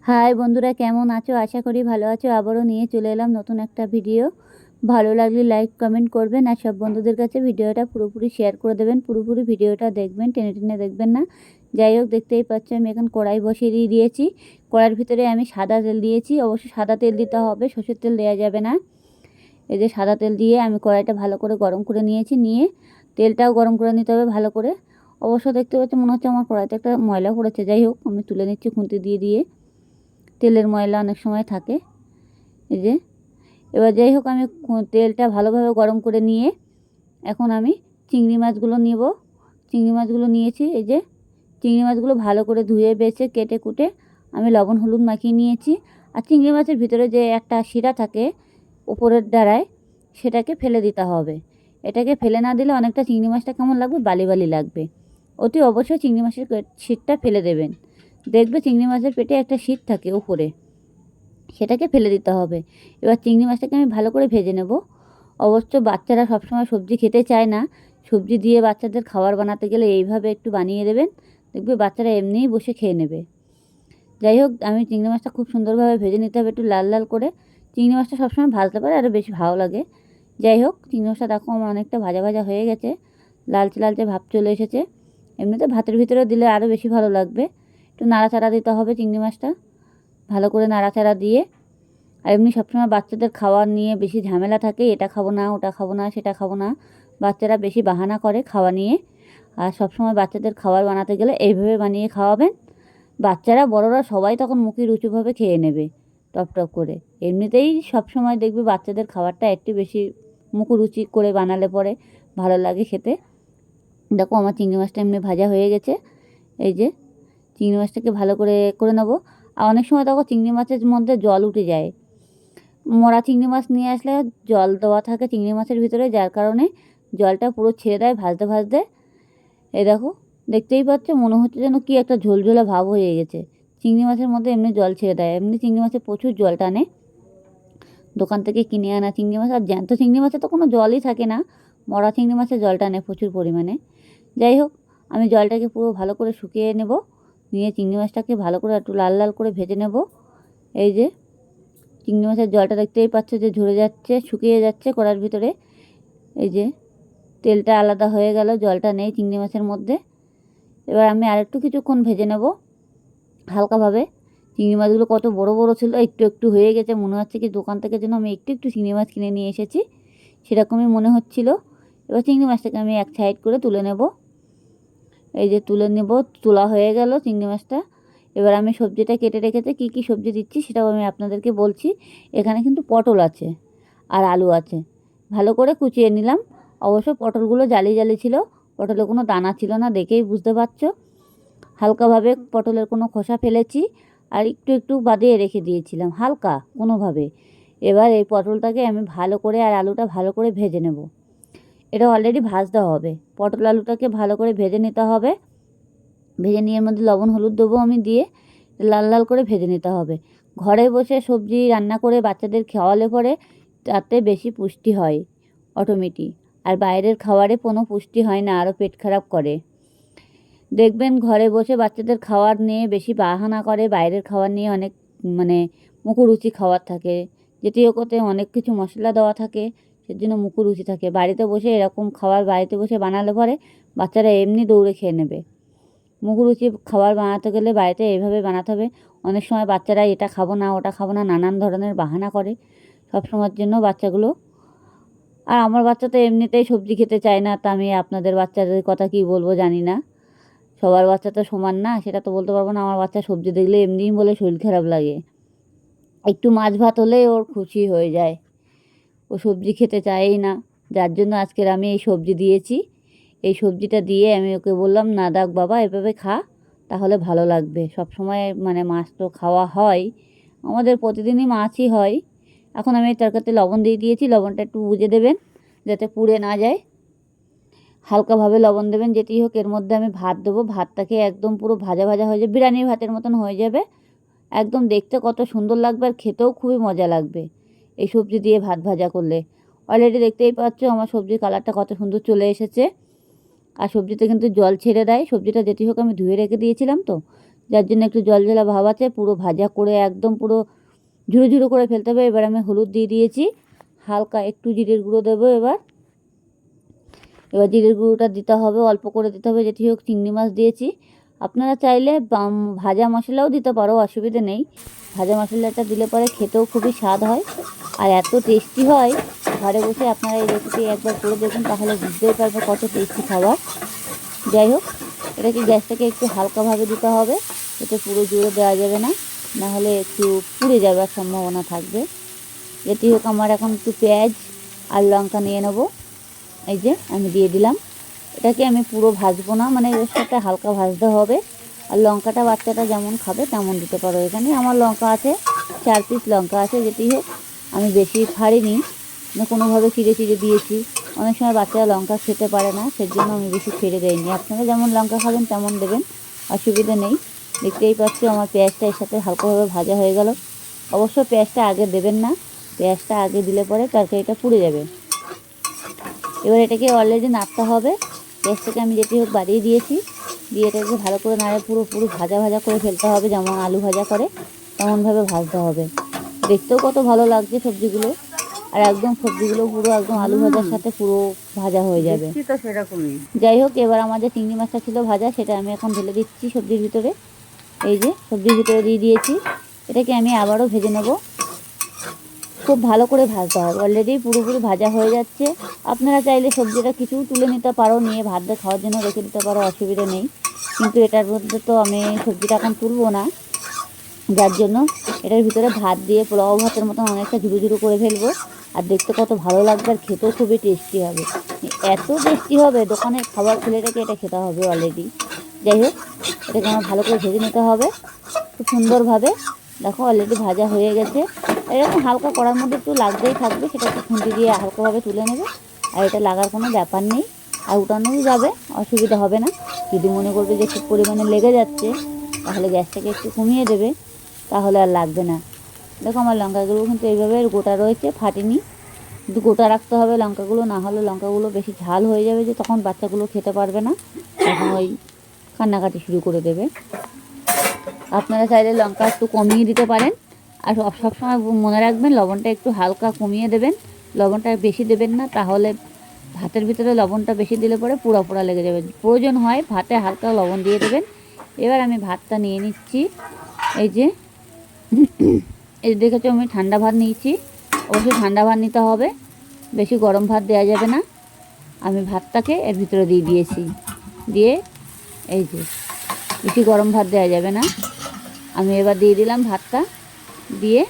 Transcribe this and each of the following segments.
High বন্ধুরা, কেমন আছো? আশা করি ভালো আছো। আবারও নিয়ে চলে এলাম নতুন একটা ভিডিও। ভালো লাগলে লাইক কমেন্ট করবেন আর সব বন্ধুদের কাছে ভিডিওটা পুরোপুরি শেয়ার করে দেবেন। পুরোপুরি ভিডিওটা দেখবেন, টেনে টেনে দেখবেন না। যাই হোক, দেখতেই পাচ্ছ আমি এখন কড়াই বসিয়ে দিয়েছি। কড়াইয়ের ভিতরে আমি সাদা তেল দিয়েছি। অবশ্যই সাদা তেল দিতে হবে, সর্ষের তেল দেওয়া যাবে না। এই যে সাদা তেল দিয়ে আমি কড়াইটা ভালো করে গরম করে নিয়েছি। নিয়ে তেলটাও গরম করে নিতে হবে ভালো করে। অবশ্য দেখতে পাচ্ছি মনে হচ্ছে আমার কড়াইতে একটা ময়লা পড়েছে। যাই হোক, আমি তুলে নিচ্ছি খুন্তি দিয়ে দিয়ে। তেলের ময়লা অনেক সময় থাকে। এই যে এবার যাই হোক, আমি তেলটা ভালোভাবে গরম করে নিয়ে এখন আমি চিংড়ি মাছগুলো নেব। চিংড়ি মাছগুলো নিয়েছি। এই যে চিংড়ি মাছগুলো ভালো করে ধুয়ে বেছে কেটে কুটে আমি লবণ হলুদ মাখিয়ে নিয়েছি। আর চিংড়ি মাছের ভিতরে যে একটা শিরা থাকে উপরের ডাড়ায়, সেটাকে ফেলে দিতে হবে। এটাকে ফেলে না দিলে অনেকটা চিংড়ি মাছটা কেমন লাগবে, বালি বালি লাগবে। অতি অবশ্যই চিংড়ি মাছের শিরটা ফেলে দেবেন। দেখবে চিংড়ি মাছের পেটে একটা শির থাকে উপরে, সেটাকে ফেলে দিতে হবে। এবার চিংড়ি মাছটাকে আমি ভালো করে ভেজে নেব। অবশ্য বাচ্চারা সবসময় সবজি খেতে চায় না। সবজি দিয়ে বাচ্চাদের খাবার বানাতে গেলে এইভাবে একটু বানিয়ে দেবেন, দেখবে বাচ্চারা এমনিই বসে খেয়ে নেবে। যাই হোক, আমি চিংড়ি মাছটা খুব সুন্দরভাবে ভেজে নিতে হবে, একটু লাল লাল করে। চিংড়ি মাছটা সবসময় ভাজতে পারে আরও বেশি ভালো লাগে। যাই হোক, চিংড়ি মাছটা দেখো আমার অনেকটা ভাজা ভাজা হয়ে গেছে, লালচে লালচে ভাব চলে এসেছে। এমনিতে ভাতের ভিতরে দিলে আরও বেশি ভালো লাগবে। একটু নাড়াচাড়া দিতে হবে চিংড়ি মাছটা, ভালো করে নাড়াচাড়া দিয়ে। আর এমনি সবসময় বাচ্চাদের খাওয়ার নিয়ে বেশি ঝামেলা থাকে, এটা খাবো না, ওটা খাবো না, সেটা খাবো না। বাচ্চারা বেশি বাহানা করে খাওয়া নিয়ে। আর সবসময় বাচ্চাদের খাবার বানাতে গেলে এইভাবে বানিয়ে খাওয়াবেন। বাচ্চারা বড়রা সবাই তখন মুখে রুচিভাবে খেয়ে নেবে টপ টপ করে। এমনিতেই সবসময় দেখবে বাচ্চাদের খাবারটা একটু বেশি মুখরুচি করে বানালে পরে ভালো লাগে খেতে। দেখো আমার চিংড়ি মাছটা এমনি ভাজা হয়ে গেছে। এই যে চিংড়ি মাছটাকে ভালো করে করে নেবো। আর অনেক সময় দেখো চিংড়ি মাছের মধ্যে জল উঠে যায়। মরা চিংড়ি মাছ নিয়ে আসলে জল দেওয়া থাকে চিংড়ি মাছের ভিতরে, যার কারণে জলটা পুরো ছেড়ে দেয় ভাজতে ভাজতে। এই দেখো, দেখতেই পাচ্ছ মনে হচ্ছে যেন কি একটা ঝোলঝোলা ভাব হয়ে গেছে। চিংড়ি মাছের মধ্যে এমনি জল ছেড়ে দেয়। এমনি চিংড়ি মাছে প্রচুর জল টানে। দোকান থেকে কিনে আনা চিংড়ি মাছ। আর জ্যান্ত চিংড়ি মাছে তো কোনো জলই থাকে না, মরা চিংড়ি মাছে জল টানে প্রচুর পরিমাণে। যাই হোক, আমি জলটাকে পুরো ভালো করে শুকিয়ে নেব। নিয়ে চিংড়ি মাছটাকে ভালো করে একটু লাল লাল করে ভেজে নেব। এই যে চিংড়ি মাছের জলটা দেখতেই পাচ্ছ যে ঝরে যাচ্ছে, শুকিয়ে যাচ্ছে কড়ার ভিতরে। এই যে তেলটা আলাদা হয়ে গেল, জলটা নেই চিংড়ি মাছের মধ্যে। এবার আমি আরেকটু কিছুক্ষণ ভেজে নেব হালকাভাবে। চিংড়ি মাছগুলো কত বড় বড় ছিল, একটু একটু হয়ে গেছে। মনে হচ্ছে কি দোকান থেকে যেন আমি একটু একটু চিংড়ি মাছ কিনে নিয়ে এসেছি, সেরকমই মনে হচ্ছিল। এবার চিংড়ি মাছটাকে আমি এক সাইড করে তুলে নেব। এই যে তুলে নেব, তোলা হয়ে গেল চিংড়ি মাছটা। এবার আমি সবজিটা কেটে রেখেছি, কী কী সবজি দিচ্ছি সেটাও আমি আপনাদেরকে বলছি। এখানে কিন্তু পটল আছে আর আলু আছে, ভালো করে কুচিয়ে নিলাম। অবশ্য পটলগুলো জালি জালি ছিল, পটলে কোনো দানা ছিল না, দেখেই বুঝতে পারছো। হালকাভাবে পটলের কোনো খোসা ফেলেছি আর একটু একটু বাদিয়ে রেখে দিয়েছিলাম হালকা কোনোভাবে। এবার এই পটলটাকে আমি ভালো করে আর আলুটা ভালো করে ভেজে নেব। এটা অলরেডি ভাজতে হবে, পটল আলুটাকে ভালো করে ভেজে নিতে হবে। ভেজে নিয়ে এর মধ্যে লবণ হলুদ দেবো আমি, দিয়ে লাল লাল করে ভেজে নিতে হবে। ঘরে বসে সবজি রান্না করে বাচ্চাদের খাওয়ালে পরে তাতে বেশি পুষ্টি হয় অটোমেটিক। আর বাইরের খাবারে কোনো পুষ্টি হয় না, আরও পেট খারাপ করে। দেখবেন ঘরে বসে বাচ্চাদের খাওয়ার নিয়ে বেশি বাহানা করে, বাইরের খাবার নিয়ে অনেক মানে মুখরুচি খাবার থাকে, যেটিও করতে অনেক কিছু মশলা দেওয়া থাকে, সেজন্য মুখরুচি থাকে। বাড়িতে বসে এরকম খাবার বাড়িতে বসে বানালে পরে বাচ্চারা এমনি দৌড়ে খেয়ে নেবে। মুখরুচি খাবার বানাতে গেলে বাড়িতে এইভাবে বানাতে হবে। অনেক সময় বাচ্চারা এটা খাবো না, ওটা খাবো না, নানান ধরনের বাহানা করে সব সময়ের জন্য বাচ্চাগুলো। আর আমার বাচ্চা তো এমনিতেই সবজি খেতে চায় না, তা আমি আপনাদের বাচ্চাদের কথা কী বলবো জানি না। সবার বাচ্চা তো সমান না, সেটা তো বলতে পারবো না। আমার বাচ্চা সবজি দেখলে এমনিই বলে শরীর খারাপ লাগে। একটু মাছ ভাত হলেই ওর খুশি হয়ে যায়, ও সবজি খেতে চায়ই না। যার জন্য আজকের আমি এই সবজি দিয়েছি। এই সবজিটা দিয়ে আমি ওকে বললাম, না দেখ বাবা, এভাবে খা, তাহলে ভালো লাগবে। সব সময় মানে মাছ তো খাওয়া হয়, আমাদের প্রতিদিনই মাছই হয়। এখন আমি এই তরকারিতে লবণ দিয়ে দিয়েছি, লবণটা একটু বুঝে দেবেন যাতে পুড়ে না যায়। হালকাভাবে লবণ দেবেন। যেটি হোক, এর মধ্যে আমি ভাত দেবো। ভাতটাকে একদম পুরো ভাজা ভাজা হয়ে যাবে, বিরিয়ানির ভাতের মতন হয়ে যাবে। একদম দেখতে কত সুন্দর লাগবে আর খেতেও খুবই মজা লাগবে এই সবজি দিয়ে ভাত ভাজা করলে। অলরেডি দেখতেই পাচ্ছ আমার সবজির কালারটা কত সুন্দর চলে এসেছে। আর সবজিতে কিন্তু জল ছেড়ে দেয় সবজিটা, যেটি হোক আমি ধুয়ে রেখে দিয়েছিলাম তো, যার জন্য একটু জলজলা ভাব আছে। পুরো ভাজা করে একদম পুরো ঝুরো ঝুরো করে ফেলতে হবে। এবার আমি হলুদ দিয়ে দিয়েছি, হালকা একটু জিরের গুঁড়ো দেবো। এবার জিরের গুঁড়োটা দিতে হবে, অল্প করে দিতে হবে। যেটি হোক চিংড়ি মাছ দিয়েছি, আপনারা চাইলে ভাজা মশলাও দিতে পারো, অসুবিধে নেই। ভাজা মশলাটা দিলে পরে খেতেও খুবই স্বাদ হয় আর এত টেস্টি হয়। ঘরে বসে আপনারা এই রেসিপি একবার করে দেখুন, তাহলে বুঝতেই পারবে কত টেস্টি খাবার। যাই হোক, এটাকে গ্যাসটাকে একটু হালকাভাবে দিতে হবে, এতে পুরো জুড়ে দেওয়া যাবে না, নাহলে একটু পুড়ে যাওয়ার সম্ভাবনা থাকবে। যেটি হোক, আমার এখন একটু পেঁয়াজ আর লঙ্কা নিয়ে নেবো। এই যে আমি দিয়ে দিলাম। এটাকে আমি পুরো ভাজবো না, মানে এর সাথে হালকা ভাজতে হবে। আর লঙ্কাটা বাচ্চাটা যেমন খাবে তেমন দিতে পারো। এখানে আমার লঙ্কা আছে 4 পিস লঙ্কা আছে। যেটি হোক, আমি বেশি ফাড়িনি, মানে কোনোভাবে চিড়ে চিড়ে দিয়েছি। অনেক সময় বাচ্চারা লঙ্কা খেতে পারে না, সেজন্য আমি বেশি ছেড়ে দেয়নি। আপনারা যেমন লঙ্কা খাবেন তেমন দেবেন, অসুবিধা নেই। দেখতেই পাচ্ছি আমার পেঁয়াজটা এর সাথে হালকাভাবে ভাজা হয়ে গেল। অবশ্য পেঁয়াজটা আগে দেবেন না, পেঁয়াজটা আগে দিলে পরে তরকারিটা পুড়ে যাবে। এবার এটাকে অলরেডি নাড়তে হবে। গ্যাসটাকে আমি যেটি হোক বাড়িয়ে দিয়েছি, দিয়ে এটাকে ভালো করে নাড়ে পুরো ভাজা ভাজা করে ফেলতে হবে। যেমন আলু ভাজা করে তেমনভাবে ভাজতে হবে। দেখতেও কত ভালো লাগছে সবজিগুলো, আর একদম সবজিগুলো পুরো একদম আলু ভাজার সাথে পুরো ভাজা হয়ে যাবে। যাই হোক, এবার আমার যে চিংড়ি মাছটা ছিল ভাজা, সেটা আমি এখন ঢেলে দিচ্ছি সবজির ভিতরে। এই যে সবজির ভিতরে দিয়ে দিয়েছি। এটাকে আমি আবারও ভেজে নেব, খুব ভালো করে ভাজতে হবে। অলরেডি পুরোপুরি ভাজা হয়ে যাচ্ছে। আপনারা চাইলে সবজিটা কিছু তুলে নিতে পারো, নিয়ে ভাত দিয়ে খাওয়ার জন্য রেখে দিতে পারো, অসুবিধা নেই। কিন্তু এটার মধ্যে তো আমি সবজিটা এখন তুলবো না, যার জন্য এটার ভিতরে ভাত দিয়ে পোলাও ভাতের মতন অনেকটা ঝুরো ঝুরো করে ফেলবো। আর দেখতে কত ভালো লাগবে, আর খেতেও খুবই টেস্টি হবে। এত টেস্টি হবে, দোকানের খাবার খেলে রেখে এটা খেতে হবে অলরেডি। যাই হোক, এটাকে আমার ভালো করে ভেজে নিতে হবে খুব সুন্দরভাবে। দেখো অলরেডি ভাজা হয়ে গেছে। এরকম হালকা কড়ার মধ্যে একটু লাগতেই থাকবে, সেটা একটু খুন্তি দিয়ে হালকাভাবে তুলে নেবে। আর এটা লাগার কোনো ব্যাপার নেই, আর উঠানোই যাবে, অসুবিধা হবে না। যদি মনে করবে যে খুব পরিমাণে লেগে যাচ্ছে, তাহলে গ্যাসটাকে একটু কমিয়ে দেবে, তাহলে আর লাগবে না। দেখো আমার লঙ্কাগুলো কিন্তু এইভাবে গোটা রয়েছে, ফাটেনি। কিন্তু গোটা রাখতে হবে লঙ্কাগুলো, না হলে লঙ্কাগুলো বেশি ঝাল হয়ে যাবে, যে তখন বাচ্চাগুলো খেতে পারবে না, তখন ওই কান্নাকাটি শুরু করে দেবে। আপনারা চাইলে লঙ্কা একটু কমিয়ে দিতে পারেন। আর সবসময় মনে রাখবেন, লবণটা একটু হালকা কমিয়ে দেবেন, লবণটা বেশি দেবেন না, তাহলে ভাতের ভিতরে লবণটা বেশি দিলে পরে পোড়া পোড়া লেগে যাবে। প্রয়োজন হয় ভাতে হালকা লবণ দিয়ে দেবেন। এবার আমি ভাতটা নিয়ে নিচ্ছি। এই যে এই দেখেছো, আমি ঠান্ডা ভাত নিয়েছি। অবশ্যই ঠান্ডা ভাত নিতে হবে, বেশি গরম ভাত দেওয়া যাবে না। আমি ভাতটাকে এর ভিতরে দিয়ে দিয়েছি, দিয়ে এই যে বেশি গরম ভাত দেওয়া যাবে না। আমি এবার দিয়ে দিলাম ভাতটা, দিয়ে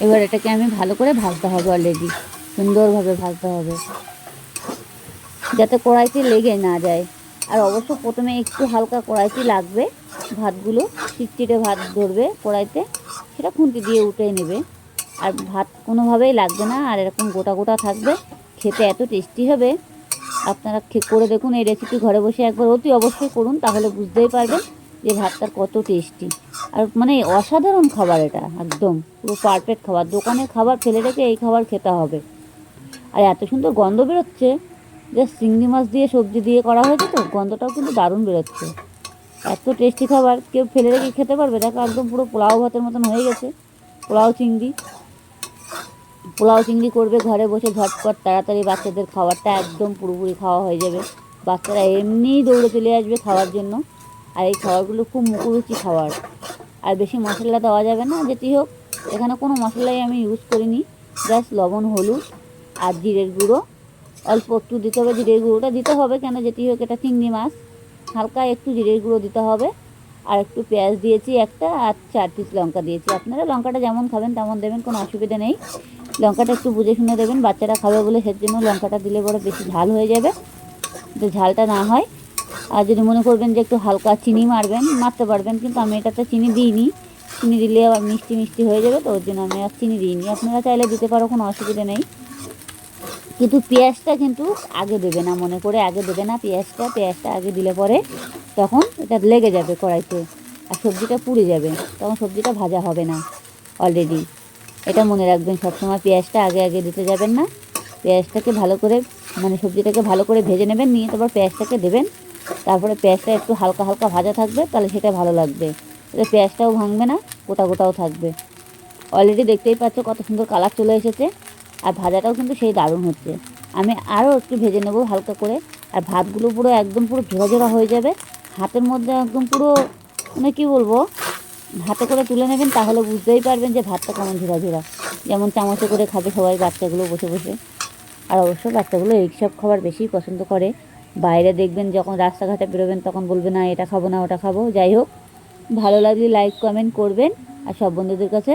এবার এটাকে আমি ভালো করে ভাজতে হবে। অলরেডি সুন্দরভাবে ভাজতে হবে, যাতে কড়াইতে লেগে না যায়। আর অবশ্য প্রথমে একটু হালকা কড়াইতে লাগবে, ভাতগুলো চিটচিটে ভাত ধরবে কড়াইতে, সেটা খুন্তি দিয়ে উঠে নেবে। আর ভাত কোনোভাবেই লাগবে না, আর এরকম গোটা গোটা থাকবে, খেতে এত টেস্টি হবে। আপনারা করে দেখুন এই রেসিপি, ঘরে বসে একবার অতি অবশ্যই করুন, তাহলে বুঝতেই পারবেন যে ভাতটার কত টেস্টি। আর মানে অসাধারণ খাবার, এটা একদম পুরো পারফেক্ট খাবার। দোকানের খাবার ফেলে রেখে এই খাবার খেতে হবে। আর এত সুন্দর গন্ধ বেরোচ্ছে, যে চিংড়ি মাছ দিয়ে সবজি দিয়ে করা হয়েছে, তো গন্ধটাও কিন্তু দারুণ বেরোচ্ছে। এত টেস্টি খাবার কেউ ফেলে রেখে খেতে পারবে? দেখো একদম পুরো পোলাও ভাতের মতন হয়ে গেছে। পোলাও চিংড়ি করবে ঘরে বসে ঝটপট, তাড়াতাড়ি বাচ্চাদের খাবারটা একদম পুরোপুরি খাওয়া হয়ে যাবে। বাচ্চারা এমনিই দৌড়ে চলে আসবে খাওয়ার জন্য। আর এই খাবারগুলো খুব মুখরুচি খাবার, আর বেশি মশলা দেওয়া যাবে না। যেটি হোক, এখানে কোনো মশলাই আমি ইউজ করিনি, জাস্ট লবণ, হলুদ আর জিরের গুঁড়ো অল্প একটু দিতে হবে। জিরের গুঁড়োটা দিতে হবে কেন, যেটি হোক এটা চিংড়ি মাছ, হালকা একটু জিরের গুঁড়ো দিতে হবে। আর একটু পেঁয়াজ দিয়েছি একটা, আর 4 পিস লঙ্কা দিয়েছি। আপনারা লঙ্কাটা যেমন খাবেন তেমন দেবেন, কোনো অসুবিধা নেই। লঙ্কাটা একটু বুঝে শুনে দেবেন, বাচ্চারা খাবে বলে সেজন্য লঙ্কাটা দিলে পরে বেশি ঝাল হয়ে যাবে, তো ঝালটা না হয়। আর যদি মনে করবেন যে একটু হালকা চিনি মারতে পারবেন, কিন্তু আমি এটাতে চিনি দিইনি। চিনি দিলে আবার মিষ্টি মিষ্টি হয়ে যাবে, তো ওর জন্য আমি আর চিনি দিইনি। আপনারা চাইলে দিতে পারো, কোনো অসুবিধা নেই। কিন্তু পেঁয়াজটা কিন্তু আগে দেবে না, মনে করে আগে দেবে না পেঁয়াজটা আগে দিলে পরে তখন এটা লেগে যাবে কড়াইতে, আর সবজিটা পুড়ে যাবে, তখন সবজিটা ভাজা হবে না অলরেডি। এটা মনে রাখবেন, সবসময় পেঁয়াজটা আগে দিতে যাবেন না। পেঁয়াজটাকে ভালো করে, মানে সবজিটাকে ভালো করে ভেজে নেবেন, নিয়ে তারপর পেঁয়াজটাকে দেবেন। তারপরে পেঁয়াজটা একটু হালকা হালকা ভাজা থাকবে, তাহলে সেটা ভালো লাগবে। তাহলে পেঁয়াজটাও ভাঙবে না, গোটা গোটাও থাকবে। অলরেডি দেখতেই পাচ্ছ কত সুন্দর কালার চলে এসেছে, আর ভাজাটাও কিন্তু সেই দারুণ হচ্ছে। আমি আরও একটু ভেজে নেব হালকা করে, আর ভাতগুলো পুরো একদম পুরো ঝোড়া ঝোড়া হয়ে যাবে। হাতের মধ্যে একদম পুরো মানে কী বলবো, হাতে করে তুলে নেবেন, তাহলে বুঝতেই পারবেন যে ভাতটা কেমন ঝোড়া ঝোড়া, যেমন চামচে করে খাবে সবাই বাচ্চাগুলো বসে বসে। আর অবশ্য বাচ্চাগুলো এইসব খাবার বেশি পছন্দ করে। বাইরে দেখবেন যখন রাস্তাঘাটে বেরোবেন তখন বলবে না এটা খাবো না ওটা খাবো। যাই হোক, ভালো লাগলে লাইক কমেন্ট করবেন, আর সব বন্ধুদের কাছে